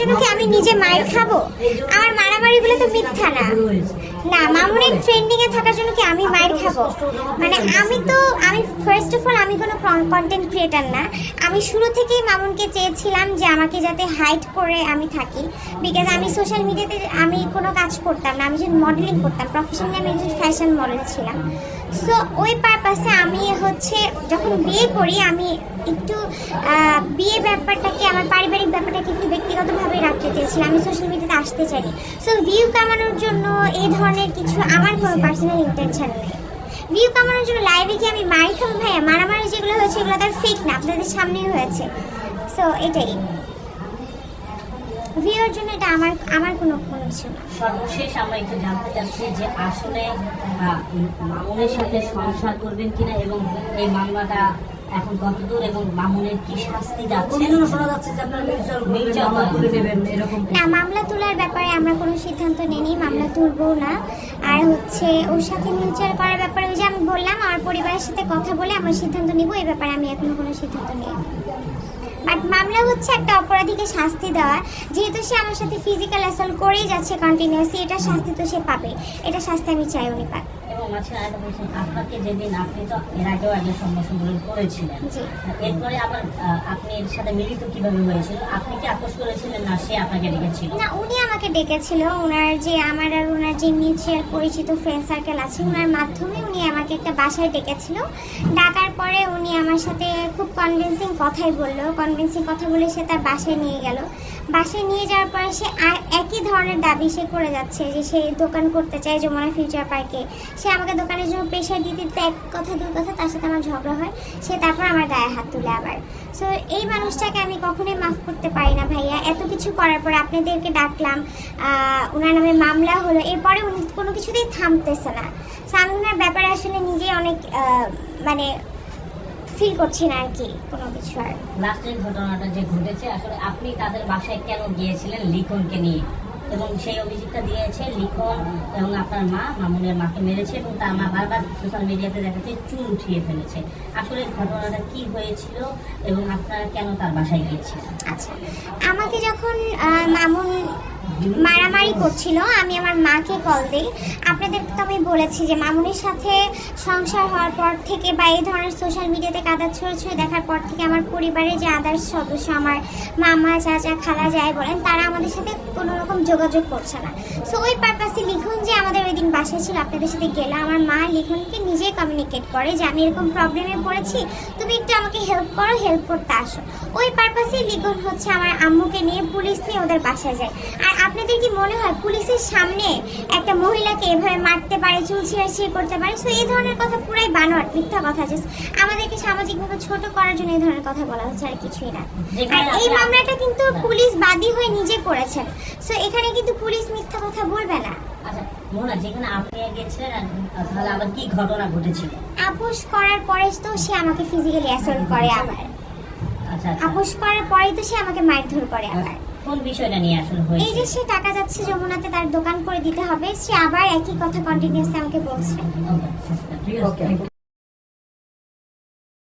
জন্য কি আমি নিজে মাইর খাবো? আমার মারামারিগুলো তো মিথ্যা না। না, মামুনের ট্রেন্ডিং এ থাকার জন্য কি আমি মাইর খাবো? মানে আমি ফার্স্ট অফ অল আমি কোনো কন্টেন্ট ক্রিয়েটার না। আমি শুরু থেকেই মামুনকে চেয়েছিলাম যে আমাকে যাতে হাইড করে আমি থাকি, বিকজ আমি সোশ্যাল মিডিয়াতে আমি কোনো কাজ করতাম না। আমি যখন মডেলিং করতাম, প্রফেশনালি আমি একজন ফ্যাশন মডেল ছিলাম। সো ওই পারপাসে আমি যখন বিয়ে করি, আমি একটু বিয়ে ব্যাপারটাকে, আমার পারিবারিক ব্যাপারটাকে একটু ব্যক্তিগতভাবে রাখতে চেয়েছিলাম। আমি সোশ্যাল মিডিয়াতে আসতে চাইনি। সো ভিউ কামানোর জন্য এই ধরনের কিছু আমার কোনো পার্সোনাল ইন্টেনশন নেই। ভিউ কামানোর জন্য লাইভে কি আমি মারি খাবো? ভাইয়া, মারামারি যেগুলো হয়েছে এগুলো তার ফেক না, আপনাদের সামনেই হয়েছে। সো এটাই ভিউর জন্য, এটা আমার কোনো কিছু না। সর্বশেষ আমরা একটু জানতে চাচ্ছি যে আসলে মামুনের সাথে সংসার করবেন কিনা, এবং এই মামলাটা এখন কতদূর, এবং মামুনের কি শাস্তি যাচ্ছে? না, মামলা তোলার ব্যাপারে আমরা কোনো সিদ্ধান্ত নিইনি, মামলা তুলবো না। আর ওর সাথে মিউচুয়াল করার ব্যাপারে ওই যে আমি বললাম, আমার পরিবারের সাথে কথা বলে আমরা সিদ্ধান্ত নিব। এই ব্যাপারে আমি এখনো কোনো সিদ্ধান্ত নিইনি। বাট মামলা একটা অপরাধীকে শাস্তি দেওয়া, যেহেতু সে আমার সাথে ফিজিক্যাল অ্যাসল্ট করেই যাচ্ছে কন্টিনিউয়াসলি, এটা শাস্তি তো সে পাবে। এটা শাস্তি আমি চাই উনি পাক। এবং আপনাকে যেদিন, আপনি তো এর আগেও আগে সম্ভাষণ করেছিলেন, এরপরে আবার আপনি এর সাথে মিলিত কিভাবে হয়েছিল? আপনি কি আপোষ করেছিলেন না সে আপনাকে ডেকেছিল? না, উনি আমাকে ডেকেছিল। ওনার যে মিউচুয়াল পরিচিত ফ্রেন্ড সার্কেল আছে, ওনার মাধ্যমে উনি আমাকে একটা বাসায় ডেকেছিল। ডাকার পরে উনি আমার সাথে খুব কনভিন্সিং কথা বলে সে তার বাসায় নিয়ে গেল। বাসায় নিয়ে যাওয়ার পরে সে একই ধরনের দাবি সে করে যাচ্ছে, যে সে দোকান করতে চায় যমুনা ফিউচার পার্কে। সে আমাকে দোকানের জন্য প্রেশার দিতে এক কথা দুই কথা, তার সাথে আমার ঝগড়া হয়। সে তারপর আমার গায়ে হাত তুলে আবার। সো এই মানুষটাকে আমি কখনোই মাফ করতে পারি না ভাইয়া। এত কিছু করার পরে আপনাদেরকে ডাকলাম, ওনার নামে মামলা হলো, এরপরে উনি কোনো কিছুতেই থামতেছে না। সো আমি ওনার ব্যাপারে আসলে নিজে অনেক মানে ফিল করছি না আর কি কোনো কিছু। আর লাস্টের ঘটনাটা যে ঘটেছে, আসলে আপনি তাদের বাসায় কেন গিয়েছিলেন লিখনকে নিয়ে, এবং সেই অভিযোগটা দিয়েছে লিখন এবং আপনার মা মামুনের মাকে মেরেছে, এবং তার মা বারবার সোশ্যাল মিডিয়াতে দেখাচ্ছে চুল উঠিয়ে ফেলেছে। আসলে ঘটনাটা কি হয়েছিল এবং আপনারা কেন তার বাসায় গিয়েছিলেন? আচ্ছা, আমাকে যখন মামুন মারামারি করছিল, আমি আমার মাকে কল দিই। আপনাদেরকে তো আমি বলেছি যে মামুনের সাথে সংসার হওয়ার পর থেকে বা এই ধরনের সোশ্যাল মিডিয়াতে কাদা ছড়ে দেখার পর থেকে আমার পরিবারের যে আদার্স সদস্য, আমার মামা চাচা খালা যাই বলেন, তারা আমাদের সাথে কোনো রকম যোগাযোগ করছে না। সো ওই পারপাসে লিখন যে আমাদের ওই দিন বাসায় ছিল, আপনাদের সাথে গেলে আমার মা লিখনকে নিজেই কমিউনিকেট করে যে আমি এরকম প্রবলেমে পড়েছি, তুমি একটু আমাকে হেল্প করো, হেল্প করতে আসো। ওই পারপাসে লিখন আমার আম্মুকে নিয়ে পুলিশ নিয়ে ওদের বাসায় যায়। আর আপনাদের কি মনে হয় পুলিশের সামনে একটা মহিলাকে এভাবে মারতে পারে, চুল ছিঁড়াছিঁড়ি করতে পারে? সো এই ধরনের কথা পুরাই বানোয়াট, মিথ্যা কথা। জাস্ট আমাদেরকে সামাজিকভাবে ছোট করার জন্য এই ধরনের কথা বলা হচ্ছে, আর কিছুই না। আর এই মামলাটা কিন্তু পুলিশ বাদী হয়ে নিজে করেছেন। সো এখানে কিন্তু পুলিশ মিথ্যা কথা বলবে না। আচ্ছা মোনা, যেখানে আপনি গেছিলেন, তাহলে আবার কি ঘটনা ঘটেছিল? আপোষ করার পরে তো সে আমাকে ফিজিক্যালি অ্যাসল্ট করে আবার। আচ্ছা, আপোষ করার পরেই তো সে আমাকে মারধর করে আবার। কোন বিষয়টা নিয়ে আসলে হয়েছে? এই যে সে টাকা যাচ্ছে যমুনাতে, তার দোকান করে দিতে হবে, সে আবার একই কথা কন্টিনিউয়াসলি আমাকে বলছে। ঠিক আছে।